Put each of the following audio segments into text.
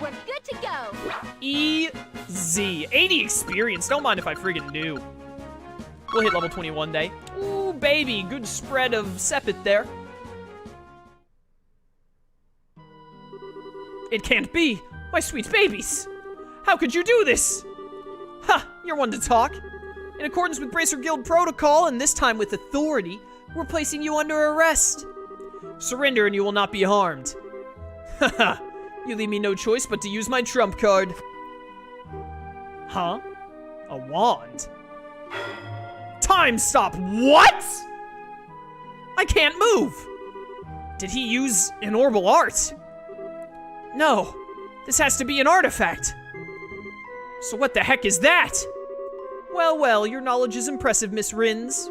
We're good to go. Easy. 80 experience. Don't mind if I friggin' do. We'll hit level 20 one day. Ooh, baby. Good spread of Sepit there. It can't be. My sweet babies. How could you do this? Ha! You're one to talk. In accordance with Bracer Guild protocol, and this time with authority, we're placing you under arrest. Surrender and you will not be harmed. Haha. You leave me no choice but to use my trump card. Huh? A wand? Time stop. What? I can't move. Did he use an orbital art? No. This has to be an artifact. So what the heck is that? Well, well, your knowledge is impressive, Miss Rins.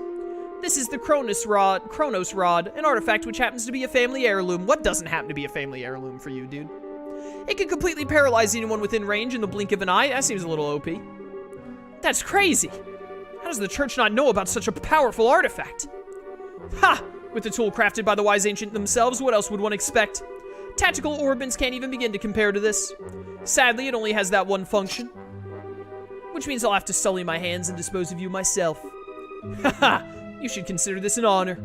This is the Kronos Rod, an artifact which happens to be a family heirloom. What doesn't happen to be a family heirloom for you, dude? It can completely paralyze anyone within range in the blink of an eye. That seems a little OP. That's crazy. How does the church not know about such a powerful artifact? Ha! With the tool crafted by the wise ancient themselves, what else would one expect? Tactical orbits can't even begin to compare to this. Sadly, it only has that one function. Which means I'll have to sully my hands and dispose of you myself. Haha, you should consider this an honor.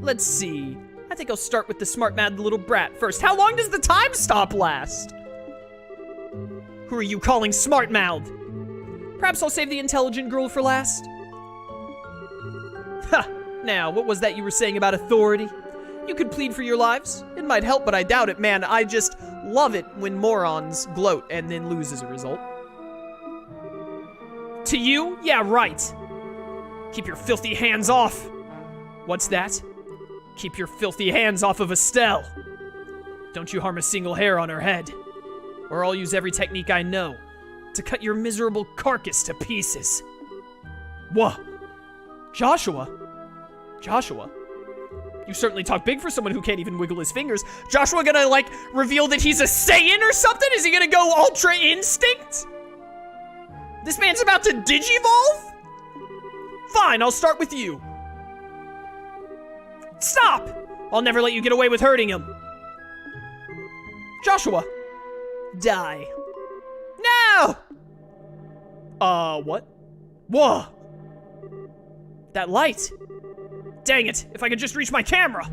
Let's see. I think I'll start with the smart mad little brat first. How long does the time stop last? Who are you calling smart mouthed? Perhaps I'll save the intelligent girl for last. Ha! Now, what was that you were saying about authority? You could plead for your lives. It might help, but I doubt it, man. I just love it when morons gloat and then lose as a result. To you? Yeah, right. Keep your filthy hands off. What's that? Keep your filthy hands off of Estelle. Don't you harm a single hair on her head, or I'll use every technique I know to cut your miserable carcass to pieces. Whoa. Joshua? Joshua? You certainly talk big for someone who can't even wiggle his fingers. Joshua gonna, like, reveal that he's a Saiyan or something? Is he gonna go Ultra Instinct? This man's about to Digivolve? Fine, I'll start with you. Stop! I'll never let you get away with hurting him. Joshua. Die. No! What? Whoa! That light. Dang it, if I could just reach my camera.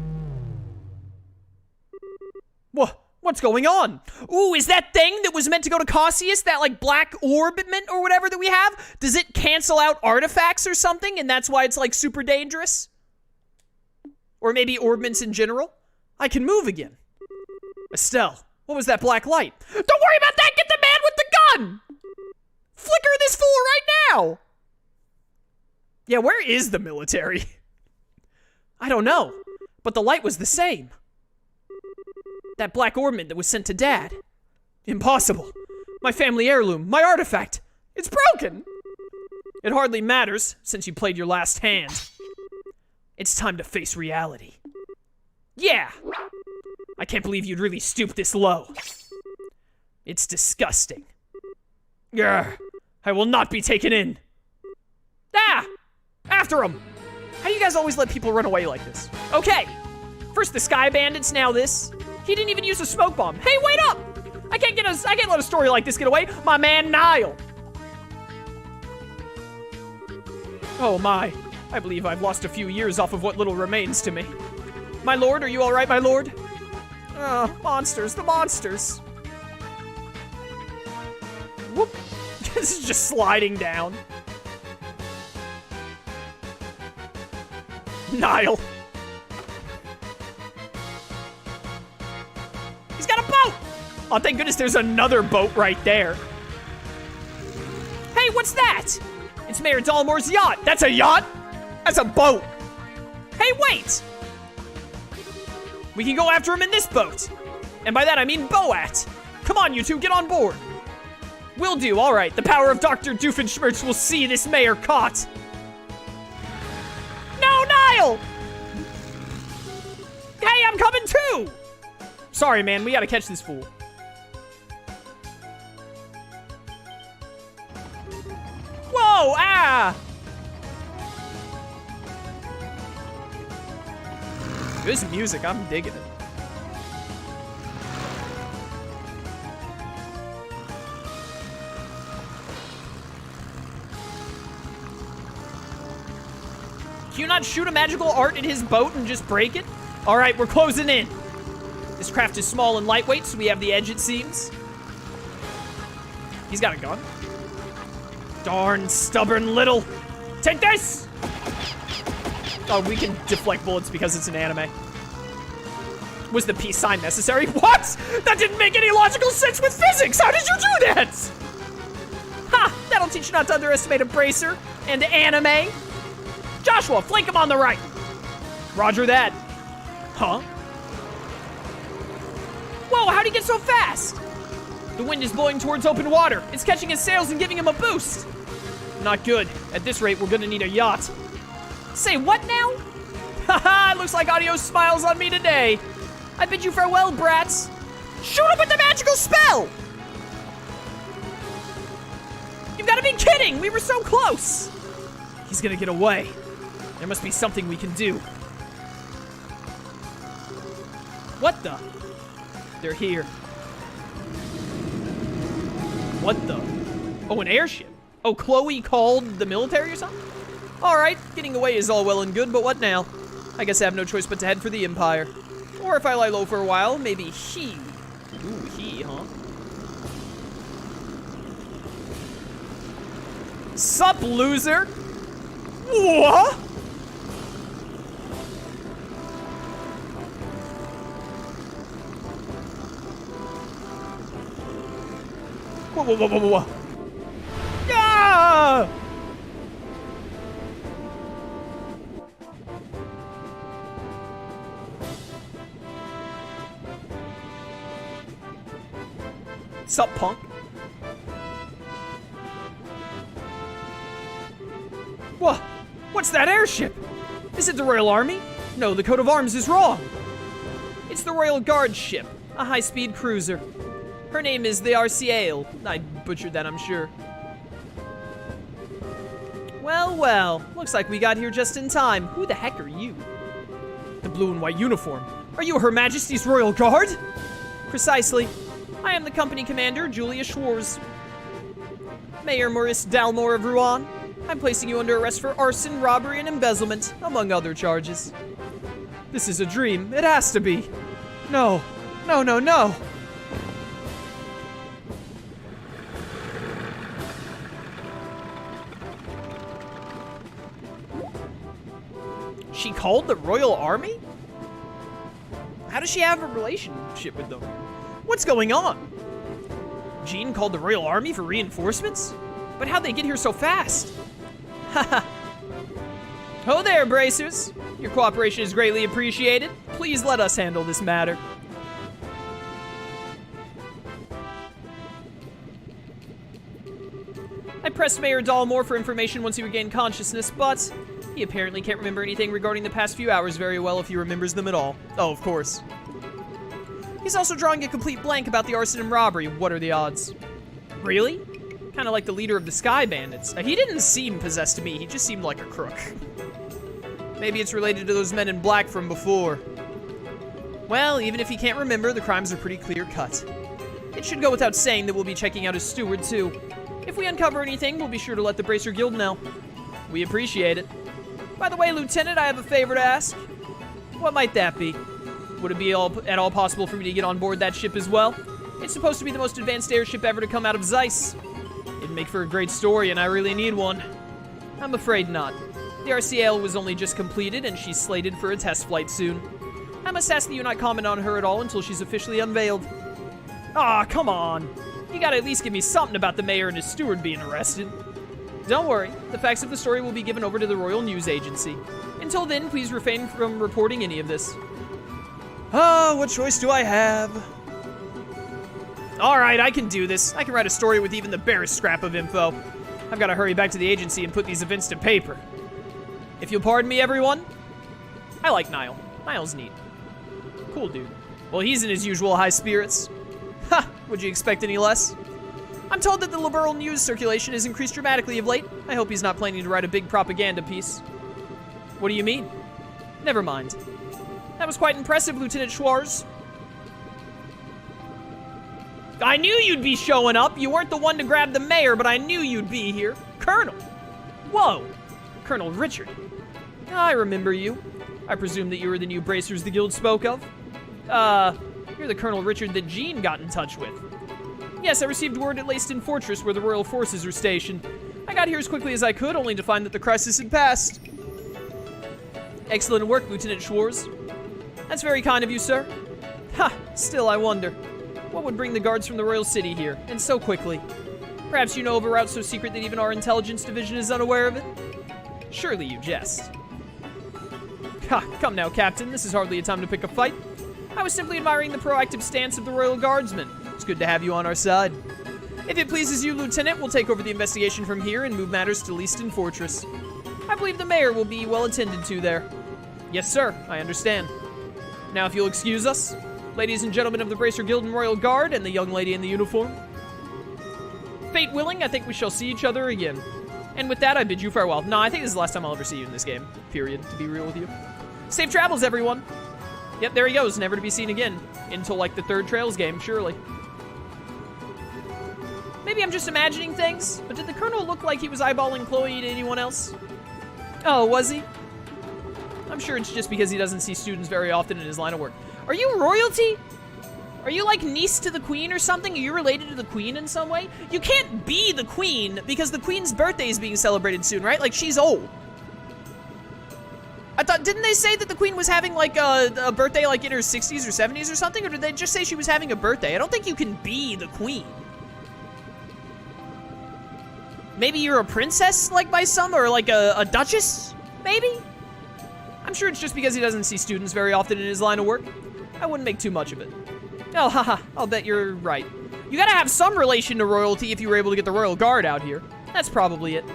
What's going on? Ooh, is that thing that was meant to go to Cassius, that like black orbitment or whatever that we have, does it cancel out artifacts or something and that's why it's like super dangerous? Or maybe orbitments in general? I can move again. Estelle, what was that black light? Don't worry about that, get the man with the gun! Flicker this fool right now! Yeah, where is the military? I don't know, but the light was the same. That black ornament that was sent to Dad. Impossible. My family heirloom, my artifact. It's broken. It hardly matters, since you played your last hand. It's time to face reality. Yeah. I can't believe you'd really stoop this low. It's disgusting. Grr. I will not be taken in. Ah! After him! How do you guys always let people run away like this? Okay. First the Sky Bandits, now this. He didn't even use a smoke bomb. Hey, wait up! I can't let a story like this get away. My man Niall. Oh my. I believe I've lost a few years off of what little remains to me. My lord, are you alright, my lord? Monsters, the monsters. Whoop. This is just sliding down. Niall. He's got a boat! Oh, thank goodness there's another boat right there. Hey, what's that? It's Mayor Dalmore's yacht. That's a yacht? That's a boat. Hey, wait! We can go after him in this boat. And by that I mean Boat. Come on, you two, get on board. Will do, all right. The power of Dr. Doofenshmirtz will see this mayor caught. No, Niall! Hey, I'm coming too! Sorry, man, we gotta catch this fool. Whoa, ah! This music, I'm digging it. Can you not shoot a magical art at his boat and just break it? All right, we're closing in. This craft is small and lightweight, so we have the edge, it seems. He's got a gun. Darn stubborn little. Take this! Oh, we can deflect bullets because it's an anime. Was the peace sign necessary? What? That didn't make any logical sense with physics! How did you do that? Ha! That'll teach you not to underestimate a bracer and anime. Joshua, flank him on the right. Roger that. Huh? Whoa, how'd he get so fast? The wind is blowing towards open water. It's catching his sails and giving him a boost. Not good. At this rate, we're gonna need a yacht. Say what now? Haha, looks like Adios smiles on me today. I bid you farewell, brats. Shoot him with the magical spell! You've gotta be kidding! We were so close! He's gonna get away. There must be something we can do. What the? They're here. What the? Oh, an airship. Oh, Chloe called the military or something? All right, getting away is all well and good, but what now? I guess I have no choice but to head for the Empire. Or if I lie low for a while, maybe he. Ooh, he, huh? Sup, loser? What? Whoa, whoa, whoa, whoa, whoa. Ah! Sup, punk? What? What's that airship? Is it the Royal Army? No, the coat of arms is wrong. It's the Royal Guard ship, a high-speed cruiser. Her name is the RCAL. I butchered that, I'm sure. Well, well. Looks like we got here just in time. Who the heck are you? The blue and white uniform. Are you Her Majesty's Royal Guard? Precisely. I am the company commander, Julia Schwarz. Mayor Maurice Dalmore of Rouen. I'm placing you under arrest for arson, robbery, and embezzlement, among other charges. This is a dream. It has to be. No. No, no, no. She called the Royal Army? How does she have a relationship with them? What's going on? Jean called the Royal Army for reinforcements? But how'd they get here so fast? Haha. Ho there, bracers. Your cooperation is greatly appreciated. Please let us handle this matter. I pressed Mayor Dalmore for information once he regained consciousness, but he apparently can't remember anything regarding the past few hours very well if he remembers them at all. Oh, of course. He's also drawing a complete blank about the arson and robbery. What are the odds? Really? Kind of like the leader of the Sky Bandits. He didn't seem possessed to me. He just seemed like a crook. Maybe it's related to those men in black from before. Well, even if he can't remember, the crimes are pretty clear-cut. It should go without saying that we'll be checking out his steward, too. If we uncover anything, we'll be sure to let the Bracer Guild know. We appreciate it. By the way, Lieutenant, I have a favor to ask. What might that be? Would it be at all possible for me to get on board that ship as well? It's supposed to be the most advanced airship ever to come out of Zeiss. It'd make for a great story, and I really need one. I'm afraid not. The RCL was only just completed, and she's slated for a test flight soon. I must ask that you not comment on her at all until she's officially unveiled. Aw, come on. You gotta at least give me something about the mayor and his steward being arrested. Don't worry, the facts of the story will be given over to the Royal News Agency. Until then, please refrain from reporting any of this. What choice do I have? Alright, I can do this. I can write a story with even the barest scrap of info. I've got to hurry back to the agency and put these events to paper. If you'll pardon me, everyone. I like Niall. Niall's neat. Cool dude. Well, he's in his usual high spirits. Ha! Would you expect any less? I'm told that the liberal news circulation has increased dramatically of late. I hope he's not planning to write a big propaganda piece. What do you mean? Never mind. That was quite impressive, Lieutenant Schwarz. I knew you'd be showing up. You weren't the one to grab the mayor, but I knew you'd be here. Colonel. Whoa. Colonel Richard. I remember you. I presume that you were the new bracers the guild spoke of. You're the Colonel Richard that Jean got in touch with. Yes, I received word at Leyston Fortress where the royal forces are stationed. I got here as quickly as I could, only to find that the crisis had passed. Excellent work, Lieutenant Schwarz. That's very kind of you, sir. Ha! Still, I wonder. What would bring the guards from the royal city here, and so quickly? Perhaps you know of a route so secret that even our intelligence division is unaware of it? Surely you jest. Ha! Come now, Captain. This is hardly a time to pick a fight. I was simply admiring the proactive stance of the Royal Guardsmen. It's good to have you on our side. If it pleases you, Lieutenant, we'll take over the investigation from here and move matters to Leyston Fortress. I believe the mayor will be well attended to there. Yes, sir. I understand. Now, if you'll excuse us, ladies and gentlemen of the Bracer Guild and Royal Guard, and the young lady in the uniform. Fate willing, I think we shall see each other again. And with that, I bid you farewell. No, I think this is the last time I'll ever see you in this game. Period, to be real with you. Safe travels, everyone. Yep, there he goes, never to be seen again. Until, like, the third Trails game, surely. Maybe I'm just imagining things, but did the Colonel look like he was eyeballing Chloe to anyone else? Oh, was he? I'm sure it's just because he doesn't see students very often in his line of work. Are you royalty? Are you like niece to the queen or something? Are you related to the queen in some way? You can't be the queen because the queen's birthday is being celebrated soon, right? Like, she's old. I thought, didn't they say that the queen was having like a birthday like in her 60s or 70s or something? Or did they just say she was having a birthday? I don't think you can be the queen. Maybe you're a princess, like by some, or like a duchess, maybe? I'm sure it's just because he doesn't see students very often in his line of work. I wouldn't make too much of it. Oh, haha, I'll bet you're right. You gotta have some relation to royalty if you were able to get the Royal Guard out here. That's probably it.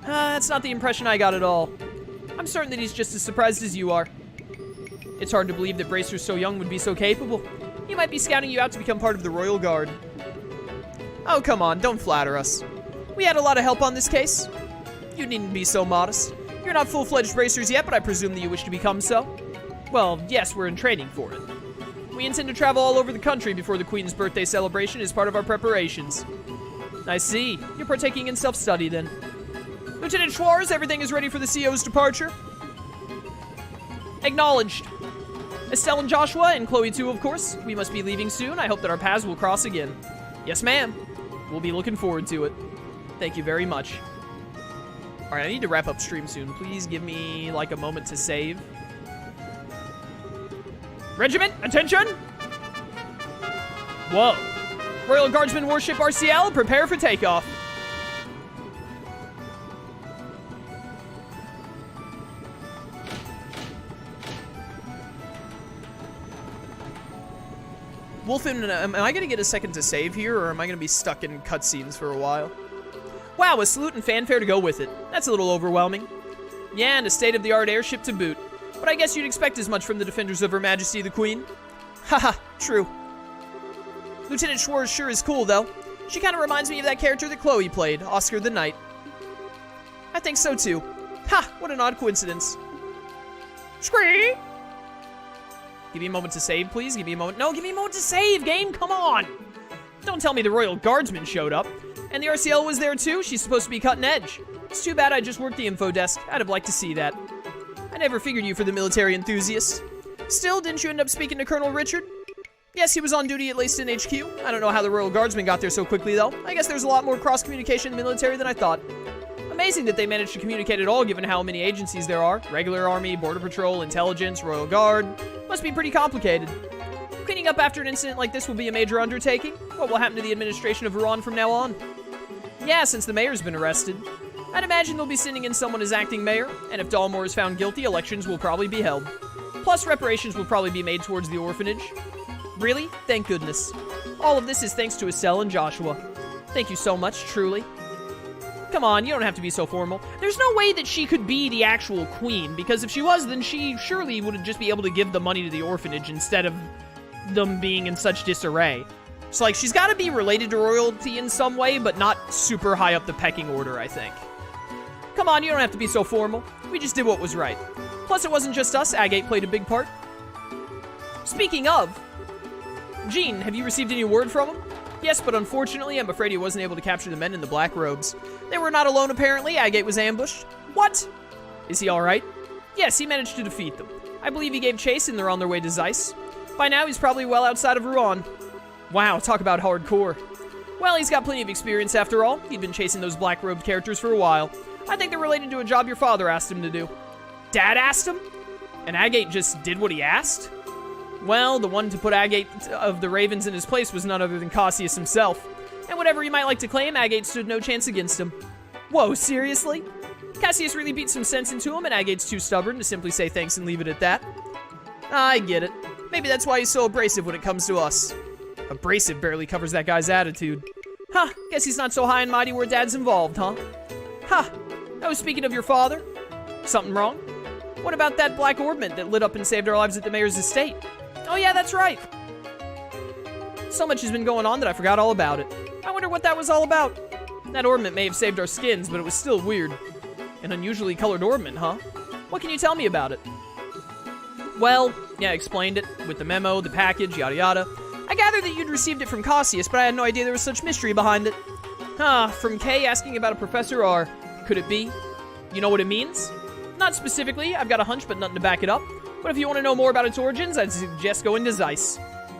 That's not the impression I got at all. I'm certain that he's just as surprised as you are. It's hard to believe that Bracer so young would be so capable. He might be scouting you out to become part of the Royal Guard. Oh, come on, don't flatter us. We had a lot of help on this case. You needn't be so modest. You're not full-fledged Bracers yet, but I presume that you wish to become so. Well, yes, we're in training for it. We intend to travel all over the country before the Queen's birthday celebration as part of our preparations. I see. You're partaking in self-study, then. Lieutenant Schwarz, everything is ready for the CO's departure. Acknowledged. Estelle and Joshua, and Chloe too, of course. We must be leaving soon. I hope that our paths will cross again. Yes, ma'am. We'll be looking forward to it. Thank you very much. All right, I need to wrap up stream soon. Please give me, like, a moment to save. Regiment, attention! Whoa. Royal Guardsman Warship RCL, prepare for takeoff. Wolfen, am I going to get a second to save here, or am I going to be stuck in cutscenes for a while? Wow, a salute and fanfare to go with it. That's a little overwhelming. Yeah, and a state-of-the-art airship to boot. But I guess you'd expect as much from the defenders of Her Majesty the Queen. Haha, true. Lieutenant Schwarz sure is cool, though. She kind of reminds me of that character that Chloe played, Oscar the Knight. I think so, too. Ha, what an odd coincidence. Scree! Give me a moment to save, please. Give me a moment. No, give me a moment to save, game. Come on. Don't tell me the Royal Guardsman showed up. And the RCL was there, too. She's supposed to be cutting edge. It's too bad I just worked the info desk. I'd have liked to see that. I never figured you for the military enthusiast. Still, didn't you end up speaking to Colonel Richard? Yes, he was on duty at Leyston HQ. I don't know how the Royal Guardsman got there so quickly, though. I guess there's a lot more cross-communication in the military than I thought. Amazing that they managed to communicate at all, given how many agencies there are. Regular Army, Border Patrol, Intelligence, Royal Guard. Must be pretty complicated. Cleaning up after an incident like this will be a major undertaking. What will happen to the administration of Iran from now on? Yeah, since the mayor's been arrested. I'd imagine they'll be sending in someone as acting mayor, and if Dalmore is found guilty, elections will probably be held. Plus, reparations will probably be made towards the orphanage. Really? Thank goodness. All of this is thanks to Estelle and Joshua. Thank you so much, truly. Come on, you don't have to be so formal. There's no way that she could be the actual queen, because if she was, then she surely would just be able to give the money to the orphanage instead of them being in such disarray. So, like, she's got to be related to royalty in some way, but not super high up the pecking order, I think. Come on, you don't have to be so formal. We just did what was right. Plus, it wasn't just us. Agate played a big part. Speaking of, Jean, have you received any word from him? Yes, but unfortunately, I'm afraid he wasn't able to capture the men in the black robes. They were not alone, apparently. Agate was ambushed. What? Is he all right? Yes, he managed to defeat them. I believe he gave chase and they're on their way to Zeiss. By now, he's probably well outside of Rouen. Wow, talk about hardcore. Well, he's got plenty of experience after all. He'd been chasing those black-robed characters for a while. I think they're related to a job your father asked him to do. Dad asked him? And Agate just did what he asked? Well, the one to put Agate of the Ravens in his place was none other than Cassius himself. And whatever he might like to claim, Agate stood no chance against him. Whoa, seriously? Cassius really beat some sense into him, and Agate's too stubborn to simply say thanks and leave it at that. I get it. Maybe that's why he's so abrasive when it comes to us. Abrasive barely covers that guy's attitude. Huh, guess he's not so high and mighty where Dad's involved, huh? Huh, oh, speaking of your father, something wrong? What about that black orbment that lit up and saved our lives at the mayor's estate? Oh yeah, that's right. So much has been going on that I forgot all about it. I wonder what that was all about. That orbment may have saved our skins, but it was still weird. An unusually colored orbment, huh? What can you tell me about it? Well, yeah, I explained it, with the memo, the package, yada yada. I gathered that you'd received it from Cassius, but I had no idea there was such mystery behind it. From Kay asking about a Professor R. Could it be? You know what it means? Not specifically, I've got a hunch but nothing to back it up. But if you want to know more about its origins, I'd suggest going to Zeiss.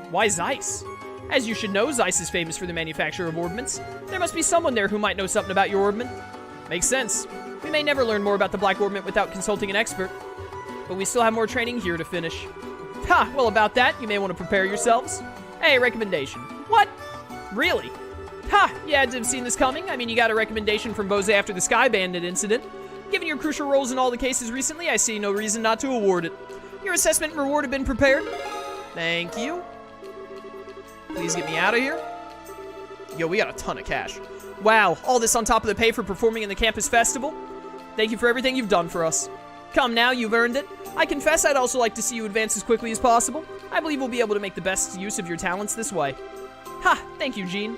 Why Zeiss? As you should know, Zeiss is famous for the manufacture of orbments. There must be someone there who might know something about your orbment. Makes sense. We may never learn more about the black orbment without consulting an expert. But we still have more training here to finish. Ha, well about that, you may want to prepare yourselves. Hey, recommendation. What? Really? Ha, you had to have seen this coming. I mean, you got a recommendation from Bose after the Sky Bandit incident. Given your crucial roles in all the cases recently, I see no reason not to award it. Your assessment and reward have been prepared. Thank you. Please get me out of here. Yo, we got a ton of cash. Wow, all this on top of the pay for performing in the campus festival? Thank you for everything you've done for us. Come now, you've earned it. I confess I'd also like to see you advance as quickly as possible. I believe we'll be able to make the best use of your talents this way. Ha, thank you, Jean.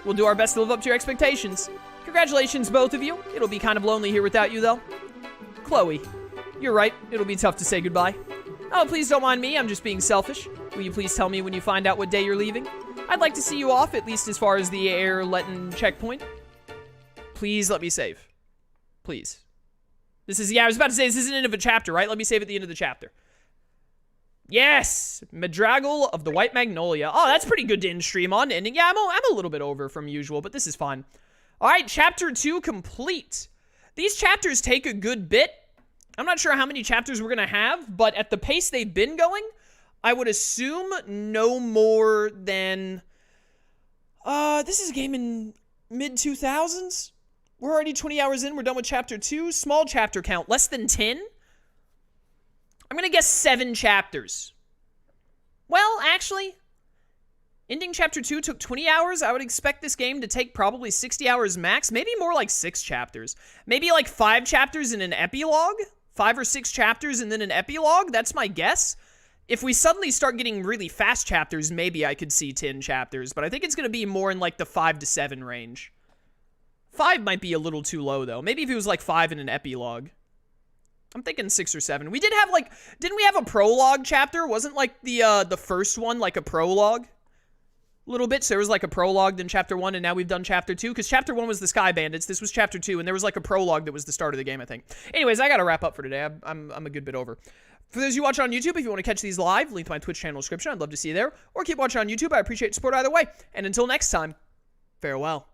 We'll do our best to live up to your expectations. Congratulations, both of you. It'll be kind of lonely here without you, though. Chloe, you're right. It'll be tough to say goodbye. Oh, please don't mind me. I'm just being selfish. Will you please tell me when you find out what day you're leaving? I'd like to see you off, at least as far as the air-letting checkpoint. Please let me save. Please. This is, yeah, I was about to say, this is the end of a chapter, right? Let me save at the end of the chapter. Yes! Madraggle of the White Magnolia. Oh, that's pretty good to end stream on. Ending. Yeah, I'm a little bit over from usual, but this is fine. All right, chapter 2 complete. These chapters take a good bit. I'm not sure how many chapters we're going to have, but at the pace they've been going, I would assume no more than... this is a game in mid-2000s? We're already 20 hours in. We're done with chapter 2. Small chapter count. Less than 10? I'm going to guess 7 chapters. Well, actually, ending chapter 2 took 20 hours. I would expect this game to take probably 60 hours max. Maybe more like 6 chapters. Maybe like 5 chapters and an epilogue? 5 or 6 chapters and then an epilogue? That's my guess. If we suddenly start getting really fast chapters, maybe I could see 10 chapters. But I think it's going to be more in like the 5 to 7 range. 5 might be a little too low, though. Maybe if it was like 5 in an epilogue. I'm thinking 6 or 7. We did have like, didn't we have a prologue chapter? Wasn't like the first one like a prologue? A little bit. So there was like a prologue, then chapter 1, and now we've done chapter 2. Because chapter 1 was the Sky Bandits. This was chapter 2, and there was like a prologue that was the start of the game, I think. Anyways, I gotta wrap up for today. I'm a good bit over. For those of you watching on YouTube, if you want to catch these live, link to my Twitch channel description. I'd love to see you there. Or keep watching on YouTube. I appreciate your support either way. And until next time, farewell.